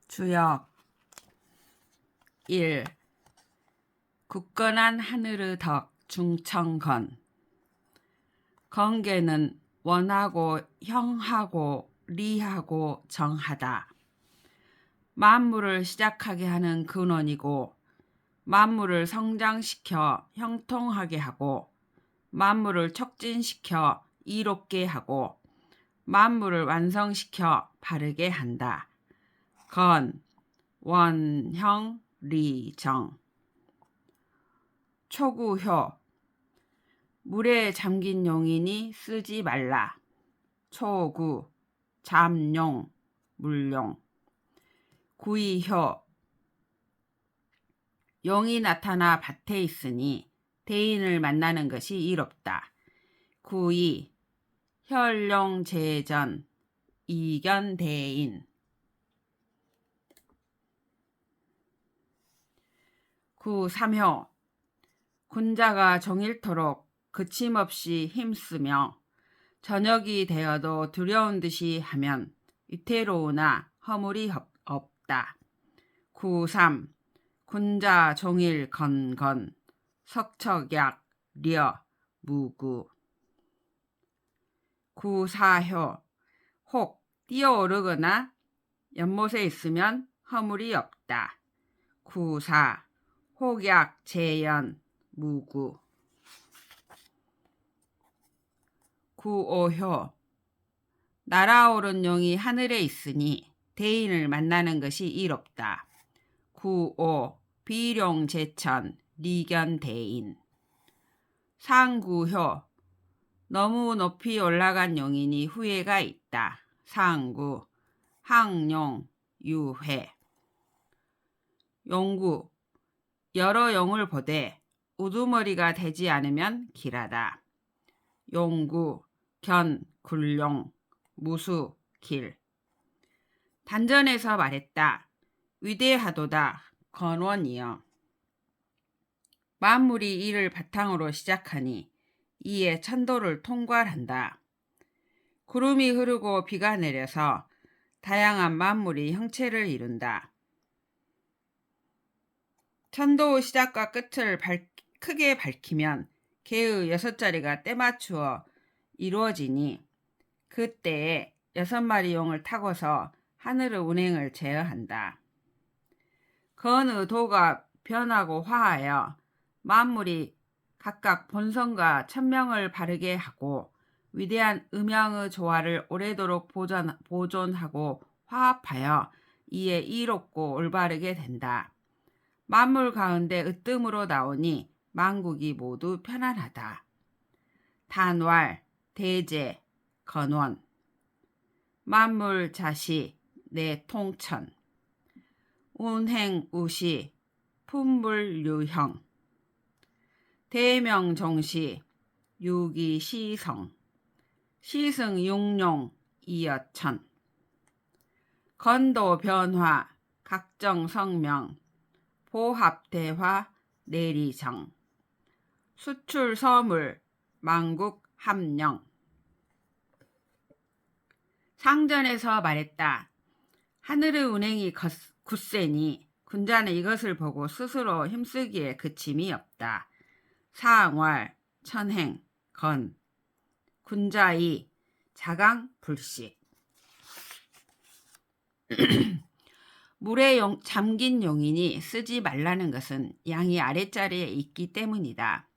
주역 1. 굳건한 하늘의 덕 중청건. 건계는 원하고 형하고 리하고 정하다. 만물을 시작하게 하는 근원이고 만물을 성장시켜 형통하게 하고 만물을 촉진시켜 이롭게 하고 만물을 완성시켜 바르게 한다. 건, 원, 형, 리, 정. 초구효. 물에 잠긴 용이니 쓰지 말라. 초구, 잠용, 물용. 구이효. 용이 나타나 밭에 있으니 대인을 만나는 것이 이롭다. 구이, 혈룡제전, 이견대인. 구삼효. 군자가 종일토록 그침없이 힘쓰며 저녁이 되어도 두려운 듯이 하면 위태로우나 허물이 없다. 구삼. 군자 종일 건건 석척약 려 무구. 구사효. 혹 뛰어오르거나 연못에 있으면 허물이 없다. 구사. 혹약 재연 무구. 구오효. 날아오른 용이 하늘에 있으니 대인을 만나는 것이 이롭다. 구오. 비룡제천 리견대인. 상구효. 너무 높이 올라간 용이니 후회가 있다. 상구. 항용 유회. 용구. 여러 용을 보되 우두머리가 되지 않으면 길하다. 용구. 견, 굴용, 무수, 길. 단전에서 말했다. 위대하도다. 건원이여. 만물이 이를 바탕으로 시작하니 이에 천도를 통괄한다. 구름이 흐르고 비가 내려서 다양한 만물이 형체를 이룬다. 천도의 시작과 끝을 크게 밝히면 개의 6자리가 때맞추어 이루어지니 그때에 6마리 용을 타고서 하늘의 운행을 제어한다. 건의 도가 변하고 화하여 만물이 각각 본성과 천명을 바르게 하고 위대한 음양의 조화를 오래도록 보존하고 화합하여 이에 이롭고 올바르게 된다. 만물 가운데 으뜸으로 나오니 만국이 모두 편안하다. 단왈, 대제, 건원. 만물 자시, 내 통천. 운행 우시, 품불유형. 대명종시, 유기시성. 시승융룡, 이여천. 건도변화, 각정성명. 보합대화, 내리정. 수출서물, 만국함령. 상전에서 말했다. 하늘의 운행이 굳세니 군자는 이것을 보고 스스로 힘쓰기에 그침이 없다. 상왈, 천행, 건. 군자이, 자강불식. 물에 잠긴 용이니 쓰지 말라는 것은 양이 아랫자리에 있기 때문이다.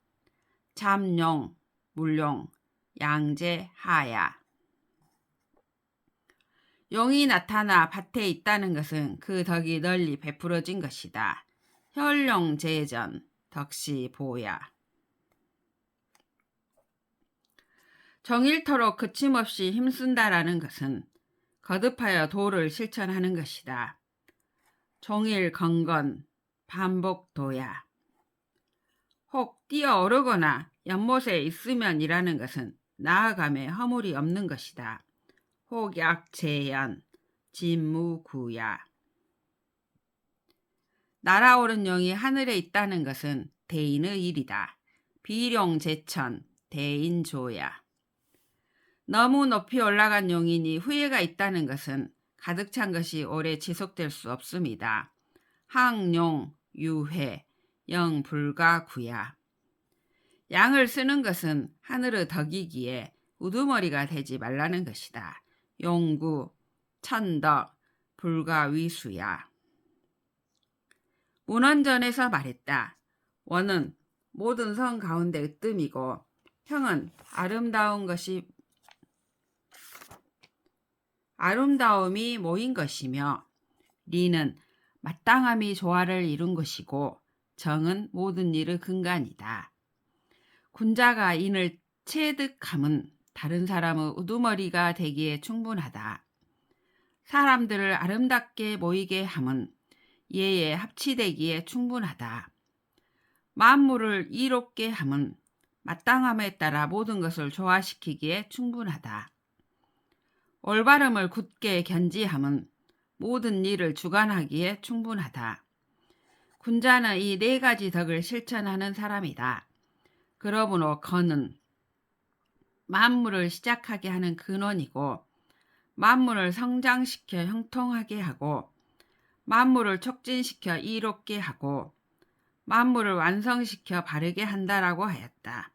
잠용, 물용, 양제, 하야. 용이 나타나 밭에 있다는 것은 그 덕이 널리 베풀어진 것이다. 혈룡제전, 덕시 보야. 정일토록 그침없이 힘쓴다라는 것은 거듭하여 도를 실천하는 것이다. 종일 건건, 반복도야. 혹 뛰어오르거나 연못에 있으면이라는 것은 나아감에 허물이 없는 것이다. 혹약재연, 진무구야. 날아오른 용이 하늘에 있다는 것은 대인의 일이다. 비룡제천, 대인조야. 너무 높이 올라간 용이니 후회가 있다는 것은 가득 찬 것이 오래 지속될 수 없습니다. 항용, 유회, 영불가구야. 양을 쓰는 것은 하늘의 덕이기에 우두머리가 되지 말라는 것이다. 용구, 천덕, 불가위수야. 문헌전에서 말했다. 원은 모든 성 가운데 으뜸이고 형은 아름다움이 모인 것이며 리는 마땅함이 조화를 이룬 것이고 정은 모든 일의 근간이다. 군자가 인을 체득함은 다른 사람의 우두머리가 되기에 충분하다. 사람들을 아름답게 모이게 함은 예에 합치되기에 충분하다. 만물을 이롭게 함은 마땅함에 따라 모든 것을 조화시키기에 충분하다. 올바름을 굳게 견지함은 모든 일을 주관하기에 충분하다. 군자는 이 네 가지 덕을 실천하는 사람이다. 그러므로 건은 만물을 시작하게 하는 근원이고 만물을 성장시켜 형통하게 하고 만물을 촉진시켜 이롭게 하고 만물을 완성시켜 바르게 한다라고 하였다.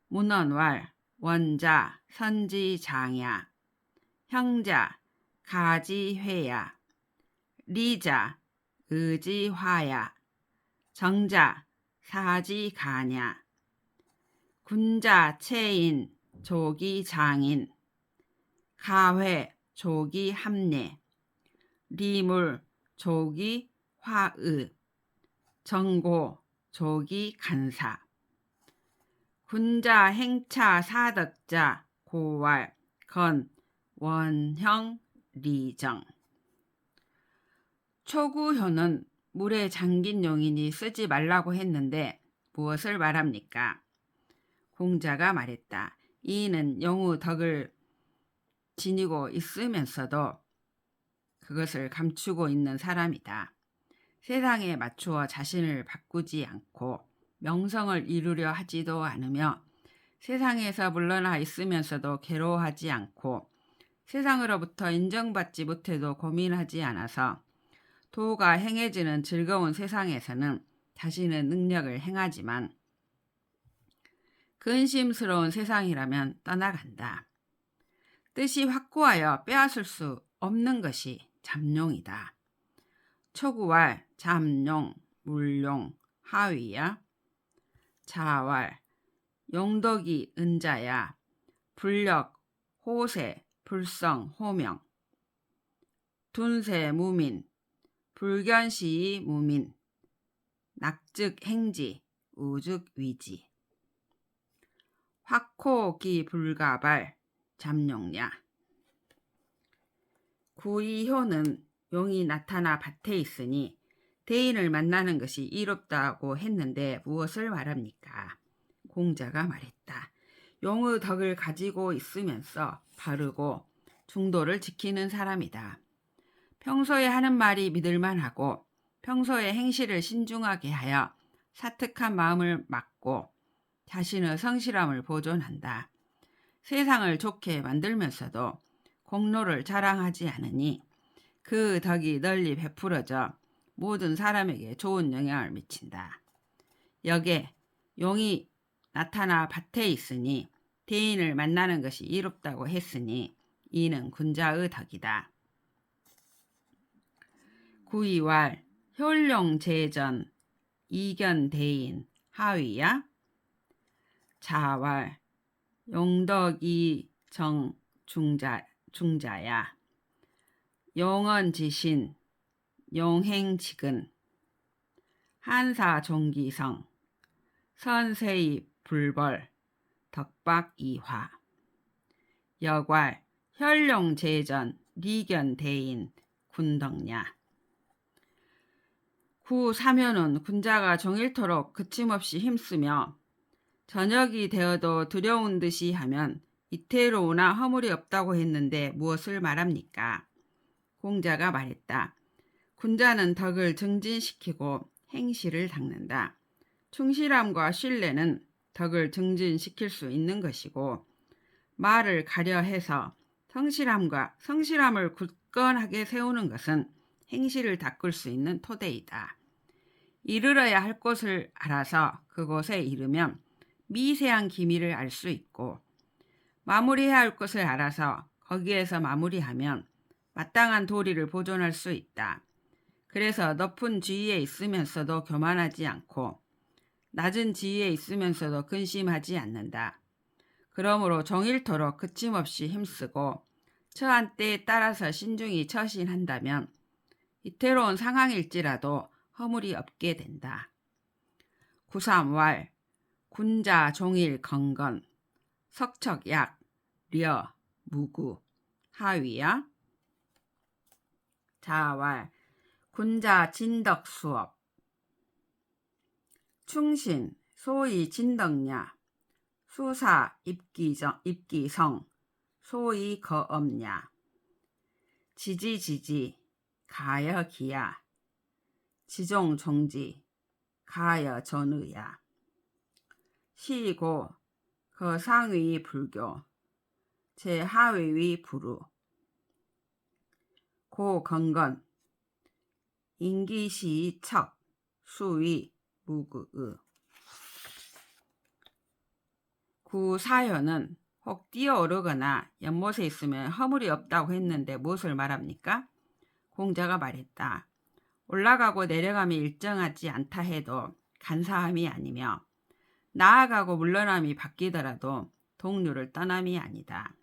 문헌왈 원자 선지장야 형자 가지회야 리자 의지화야 정자 사지가냐 군자 체인 조기장인 가회 조기합례 리물 조기화의 정고 조기간사 군자 행차 사덕자 고왈 건 원형 리정. 초구효는 물에 잠긴 용이니 쓰지 말라고 했는데 무엇을 말합니까? 공자가 말했다. 이는 용의 덕을 지니고 있으면서도 그것을 감추고 있는 사람이다. 세상에 맞추어 자신을 바꾸지 않고 명성을 이루려 하지도 않으며 세상에서 물러나 있으면서도 괴로워하지 않고 세상으로부터 인정받지 못해도 고민하지 않아서 도가 행해지는 즐거운 세상에서는 자신의 능력을 행하지만 근심스러운 세상이라면 떠나간다. 뜻이 확고하여 빼앗을 수 없는 것이 잠룡이다. 초구왈 잠룡, 물룡, 하위야 자왈 용덕이 은자야 불력, 호세, 불성, 호명 둔세, 무민, 불견시이 무민 낙즉 행지, 우즉 위지 확호기 불가발, 잠룡야 구이효는 용이 나타나 밭에 있으니 대인을 만나는 것이 이롭다고 했는데 무엇을 말합니까? 공자가 말했다. 용의 덕을 가지고 있으면서 바르고 중도를 지키는 사람이다. 평소에 하는 말이 믿을만하고 평소에 행실을 신중하게 하여 사특한 마음을 막고 자신의 성실함을 보존한다. 세상을 좋게 만들면서도 공로를 자랑하지 않으니 그 덕이 널리 베풀어져 모든 사람에게 좋은 영향을 미친다. 여기에 용이 나타나 밭에 있으니 대인을 만나는 것이 이롭다고 했으니 이는 군자의 덕이다. 구이왈 효룡제전 이견대인 하위야 자왈 용덕이정 중자야 용언지신 용행지근 한사종기성 선세이 불벌 덕박이화 여괄 혈룡제전 리견대인 군덕냐 구사면은 군자가 종일토록 그침없이 힘쓰며 저녁이 되어도 두려운 듯이 하면 이태로우나 허물이 없다고 했는데 무엇을 말합니까? 공자가 말했다. 군자는 덕을 증진시키고 행실을 닦는다. 충실함과 신뢰는 덕을 증진시킬 수 있는 것이고 말을 가려 해서 성실함을 굳건하게 세우는 것은 행실을 닦을 수 있는 토대이다. 이르러야 할 곳을 알아서 그곳에 이르면 미세한 기미를 알 수 있고, 마무리해야 할 것을 알아서 거기에서 마무리하면 마땅한 도리를 보존할 수 있다. 그래서 높은 지위에 있으면서도 교만하지 않고 낮은 지위에 있으면서도 근심하지 않는다. 그러므로 종일토록 그침없이 힘쓰고 처한 때에 따라서 신중히 처신한다면 이태로운 상황일지라도 허물이 없게 된다. 93왈 군자 종일 건건 석척약 려 무구 하위야. 자왈 군자 진덕 수업 충신 소위 진덕냐 수사 입기성 소위 거업냐 지지지지 가여 기야 지종종지 가여 전의야 시고 거상위 불교 제하위위 부루 고건건 인기시척 수위 무그의. 구사효는 혹 뛰어오르거나 연못에 있으면 허물이 없다고 했는데 무엇을 말합니까? 공자가 말했다. 올라가고 내려감이 일정하지 않다 해도 간사함이 아니며 나아가고 물러남이 바뀌더라도 동류를 떠남이 아니다.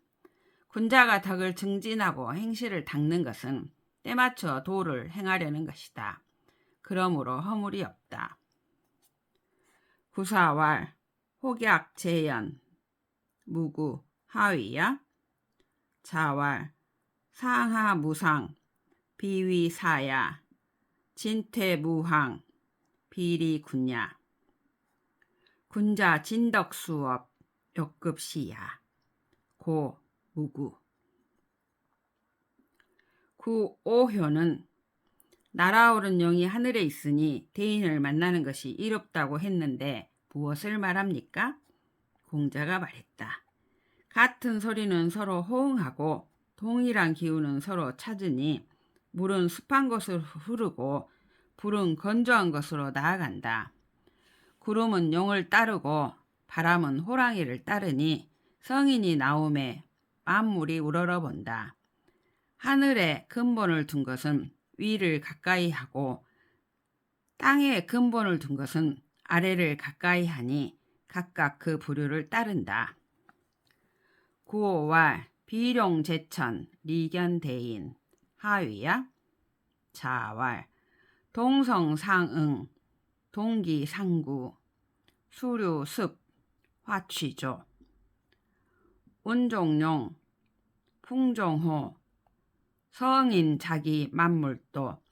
군자가 덕을 증진하고 행실을 닦는 것은 때맞춰 도를 행하려는 것이다. 그러므로 허물이 없다. 구사왈 혹약 재연 무구 하위야. 자왈 상하무상 비위사야 진퇴무항 비리군야 군자 진덕수업 역급시야 고 무구. 구오효는 날아오른 용이 하늘에 있으니 대인을 만나는 것이 이롭다고 했는데 무엇을 말합니까? 공자가 말했다. 같은 소리는 서로 호응하고 동일한 기운은 서로 찾으니 물은 습한 곳으로 흐르고 불은 건조한 곳으로 나아간다. 구름은 용을 따르고 바람은 호랑이를 따르니 성인이 나오매 만물이 우러러본다. 하늘에 근본을 둔 것은 위를 가까이 하고 땅에 근본을 둔 것은 아래를 가까이 하니 각각 그 부류를 따른다. 구오왈 비룡제천 리견대인 하위야. 자왈 동성상응 동기상구 수류습 화취조 운종용 풍종호 성인 자기 만물도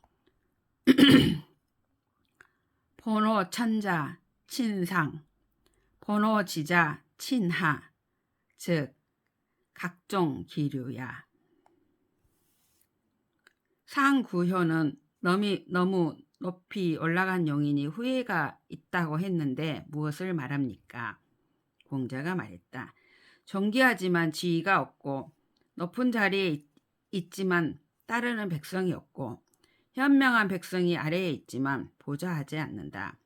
본호천자 친상 본호지자 친하 즉 각종 기류야. 상구효는 너무 높이 올라간 용인이 후회가 있다고 했는데 무엇을 말합니까? 공자가 말했다. 존귀하지만 지위가 없고 높은 자리에 있지만 따르는 백성이 없고 현명한 백성이 아래에 있지만 보좌하지 않는다.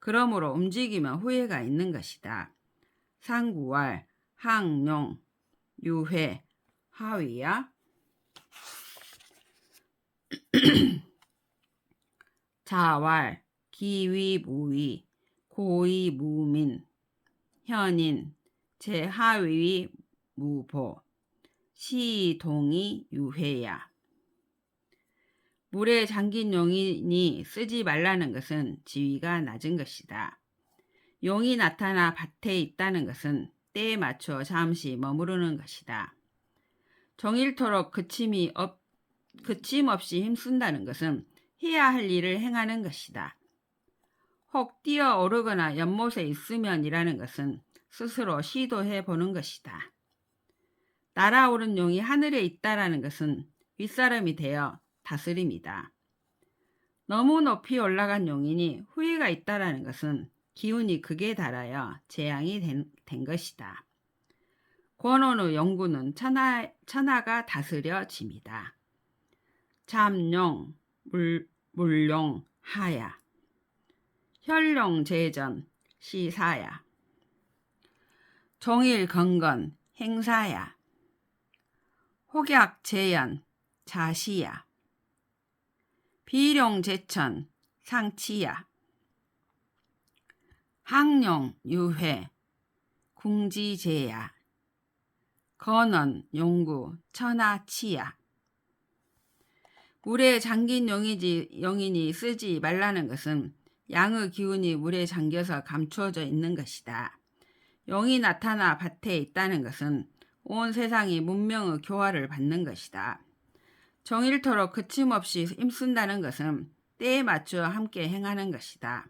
그러므로 움직이면 후회가 있는 것이다. 상구왈 항룡 유회 하위야. 자왈 기위무위 고위무민 현인 제하위 무보 시동이 유회야. 물에 잠긴 용인이 쓰지 말라는 것은 지위가 낮은 것이다. 용이 나타나 밭에 있다는 것은 때에 맞춰 잠시 머무르는 것이다. 종일토록 그침없이 힘쓴다는 것은 해야 할 일을 행하는 것이다. 혹 뛰어오르거나 연못에 있으면이라는 것은 스스로 시도해 보는 것이다. 날아오른 용이 하늘에 있다라는 것은 윗사람이 되어 다스림이다. 너무 높이 올라간 용인이 후회가 있다라는 것은 기운이 극에 달하여 재앙이 된 것이다. 권원의 영구는 천하가 다스려 짐이다. 잠룡, 물룡, 하야. 혈룡제전, 시사야. 종일건건, 행사야. 혹약제연, 자시야. 비룡제천, 상치야. 항룡, 유회, 궁지제야. 건원, 용구, 천하치야. 물에 잠긴 용인이 쓰지 말라는 것은 양의 기운이 물에 잠겨서 감추어져 있는 것이다. 용이 나타나 밭에 있다는 것은 온 세상이 문명의 교화를 받는 것이다. 종일토록 그침없이 힘쓴다는 것은 때에 맞추어 함께 행하는 것이다.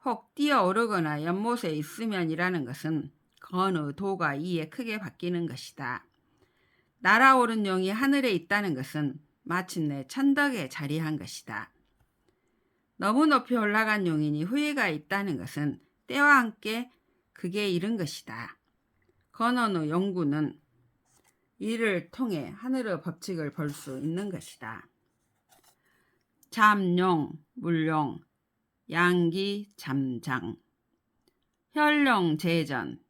혹 뛰어오르거나 연못에 있으면이라는 것은 건의 도가 이에 크게 바뀌는 것이다. 날아오른 용이 하늘에 있다는 것은 마침내 천덕에 자리한 것이다. 너무 높이 올라간 용인이 후회가 있다는 것은 때와 함께 극에 이른 것이다. 건원의 용구는 이를 통해 하늘의 법칙을 볼 수 있는 것이다. 잠룡, 물룡, 양기, 잠장. 혈룡, 제전,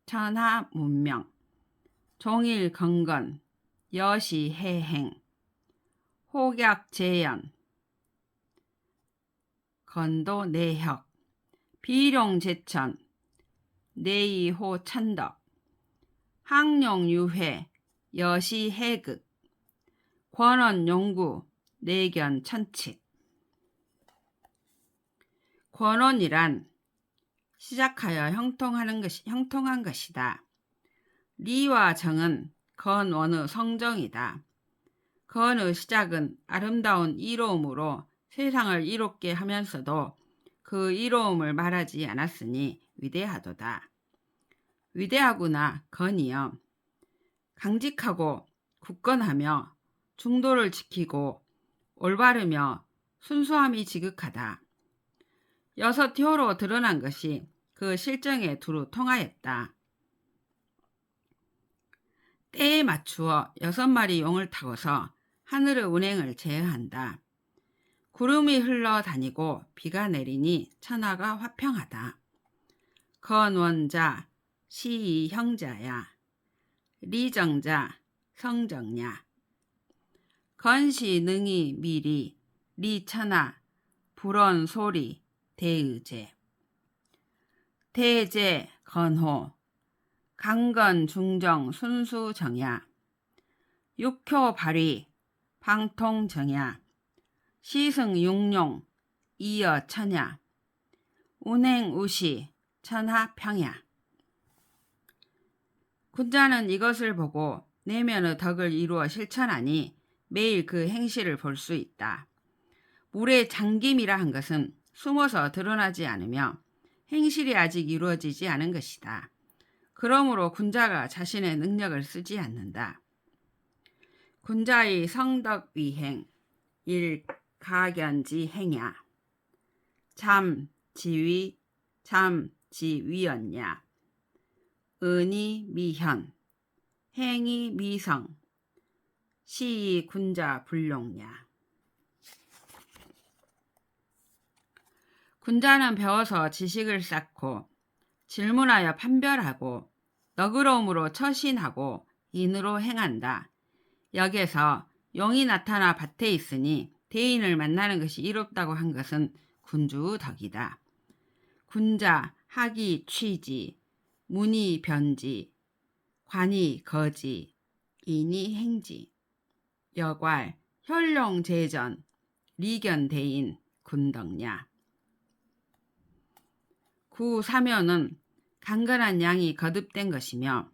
천하, 문명. 종일, 건건, 여시, 해행. 혹약, 제연, 건도, 내혁. 비룡, 제천, 내이호, 천덕. 항룡, 유회, 여시, 해극. 권원, 용구, 내견, 천칙. 권원이란 시작하여 형통한 것이다. 리와 정은 건원의 성정이다. 건의 시작은 아름다운 이로움으로 세상을 이롭게 하면서도 그 이로움을 말하지 않았으니 위대하도다. 위대하구나 건이여. 강직하고 굳건하며 중도를 지키고 올바르며 순수함이 지극하다. 6효로 드러난 것이 그 실정에 두루 통하였다. 때에 맞추어 6마리 용을 타고서 하늘의 운행을 제어한다. 구름이 흘러다니고 비가 내리니 천하가 화평하다. 건원자, 시이 형자야. 리정자, 성정야. 건시 능이 미리, 리천하, 불언 소리, 대의제. 대제, 건호. 강건, 중정, 순수, 정야. 육효, 발휘, 방통, 정야. 시승, 육룡, 이어, 천야. 운행, 우시, 천하, 평야. 군자는 이것을 보고 내면의 덕을 이루어 실천하니 매일 그 행실을 볼 수 있다. 물의 잠김이라 한 것은 숨어서 드러나지 않으며 행실이 아직 이루어지지 않은 것이다. 그러므로 군자가 자신의 능력을 쓰지 않는다. 군자의 성덕위행, 일가견지 행야. 잠지위, 잠지위언야. 은이 미현, 행이 미성, 시이 군자 불용야. 군자는 배워서 지식을 쌓고 질문하여 판별하고 너그러움으로 처신하고 인으로 행한다. 여기에서 용이 나타나 밭에 있으니 대인을 만나는 것이 이롭다고 한 것은 군주의 덕이다. 군자, 학이 취지, 문이 변지, 관이 거지, 인이 행지. 여괄, 혈룡 제전, 리견 대인, 군덕야. 구사면은 강건한 양이 거듭된 것이며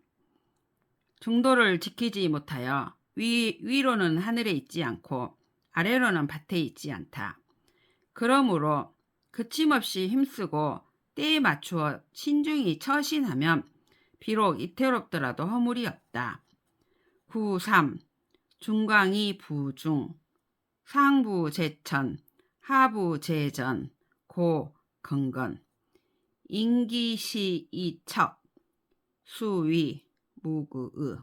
중도를 지키지 못하여 위로는 하늘에 있지 않고 아래로는 밭에 있지 않다. 그러므로 그침없이 힘쓰고 때에 맞추어 신중히 처신하면 비록 이태롭더라도 허물이 없다. 구삼, 중광이 부중, 상부 제천, 하부 제전, 고 건건. 인기시 이척, 수위 무구의.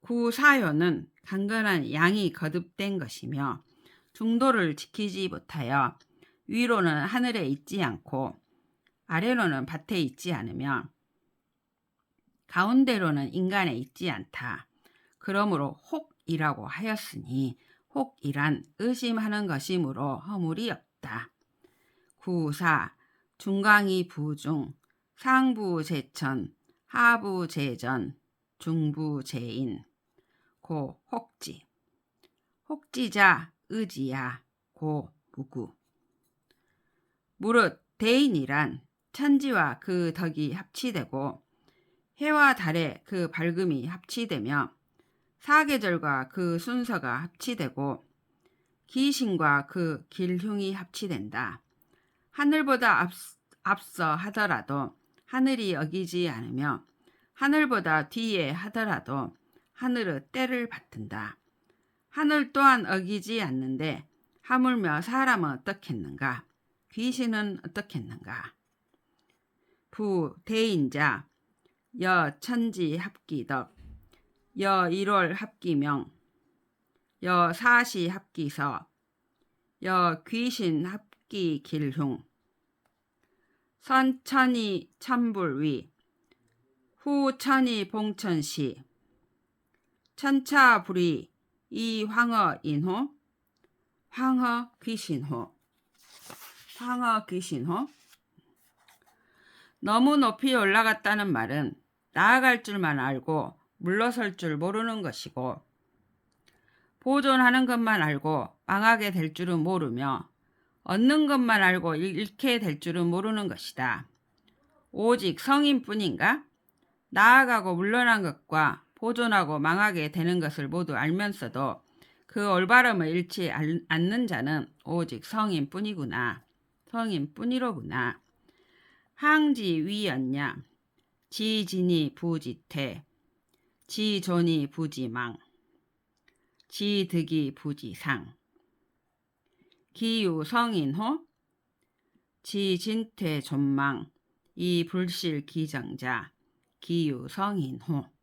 구사효는 강건한 양이 거듭된 것이며 중도를 지키지 못하여 위로는 하늘에 있지 않고 아래로는 밭에 있지 않으며 가운데로는 인간에 있지 않다. 그러므로 혹이라고 하였으니 혹이란 의심하는 것이므로 허물이 없다. 구사 중강이 부중 상부제천 하부제전 중부제인 고 혹지 혹지자 의지야 고 무구 무릇 대인이란 천지와 그 덕이 합치되고 해와 달의 그 밝음이 합치되며 사계절과 그 순서가 합치되고 기신과 그 길흉이 합치된다. 하늘보다 앞서 하더라도 하늘이 어기지 않으며 하늘보다 뒤에 하더라도 하늘의 때를 받든다. 하늘 또한 어기지 않는데 하물며 사람은 어떻겠는가? 귀신은 어떻겠는가? 부 대인자 여 천지 합기덕 여 일월 합기명 여 사시 합기서 여 귀신 합기길흉 선천이 천불위 후천이 봉천시 천차불이 이황어 인호 황허 귀신호 황허 귀신호 너무 높이 올라갔다는 말은 나아갈 줄만 알고 물러설 줄 모르는 것이고 보존하는 것만 알고 망하게 될 줄은 모르며 얻는 것만 알고 잃게 될 줄은 모르는 것이다. 오직 성인뿐인가? 나아가고 물러난 것과 보존하고 망하게 되는 것을 모두 알면서도 그 올바름을 잃지 않는 자는 오직 성인뿐이구나. 성인뿐이로구나. 항지 위였냐 지진이 부지태 지존이 부지망 지득이 부지상 기유 성인호 지진퇴 존망 이 불실 기정자 기유 성인호